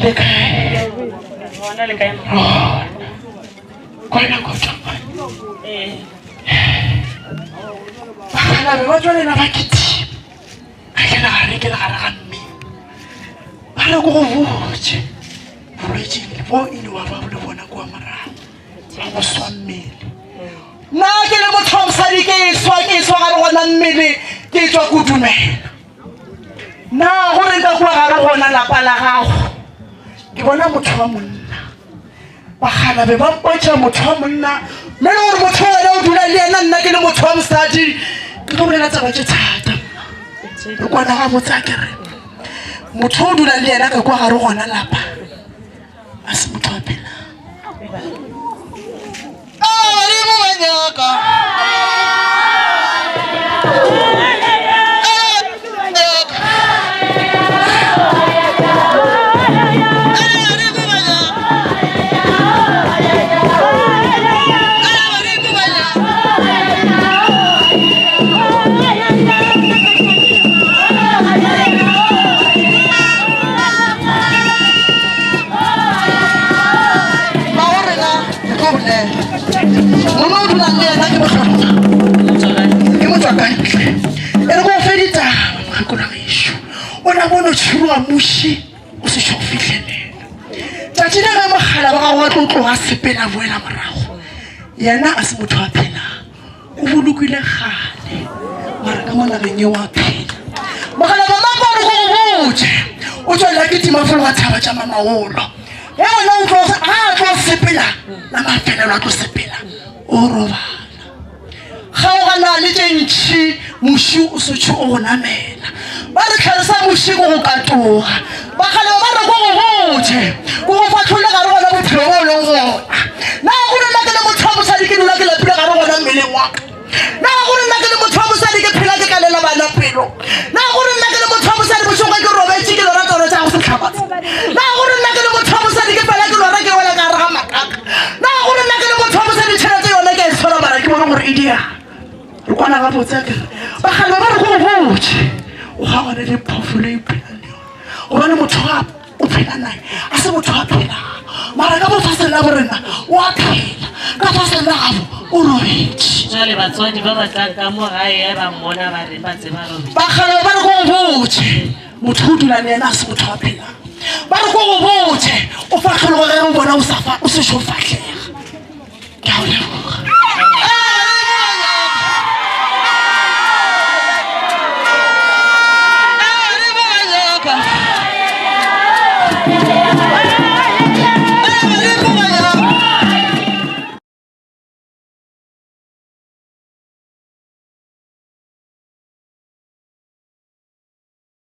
le kae Bona le kae mo. kwana go tswa bakhala ba tswale na ba kiti ke la ga mme ba re go botse bolwetse bo ile wa ba le bona kwa marago ba swa mmele na ke le motho wa mosadi ke swa ga gona mmele ke tswa kudumela na gore nka kwa ga gona lapa la gago ke bona motho wa monna bakhala be ba mpotsa motho wa monna mme le gore motho wa o dula le ena nna ke le motho wa mosadi ke go bolela tsaba tse thata re kwana ga botsa kere motho o dula le ena ka kwa gare gona lapa a se motho wa phela badimo ba nyaka bona tshirwa mushi o se tshofitlelela tšatši le ge mogala ba gago wa tlotloga sepela boela morago yena a se motho wa phela o bolokile gale mara ka mo nageng ye wa phela mogala ba mapore go go botse o tswelela ke timafelo wa thaba tša mamagolo ge wena a tlo sepela la mafelelo a tlo sepela o robala ga o gana le tše ntšhi muši o sotšhe o go namela ba re tlhalesa muši go go katoga bakgale ba re go go botse go go fatlhole gare gona bophelo bo leng gona na gore nna ke le motho wa mosadi ke dula ke lapile gare gona mmeleng waka na gore nna ke le motho wa mosadi ke phela ke kalela bana pelo na gore nna ke le motho wa mosadi bošoga ke robetse ke lora tsone tša go se tlhabatsa na gore nna ke le motho wa mosadi ke fela ke lora ke wela ka gare ga makaka na gore nna ke le motho wa mosadi tšhelete yona ke a itshola mara ke bona gore e dia re kwana ga botse kere bagale ba re go botse o ga gone le phofolo e phela le yone gobane motho ga o phela nae a se motho a phelang mara ka bofaseng la borena o a phela ka faseng la gabo o robetse Jale batswadi ba batlang ka mo gae ba mmona ba re ba tseba robetse bagale ba re go botse motho o dula le ena a se motho a phelang ba re go botse o fatlhologo ge o bona o se šofatlega ke a o leboga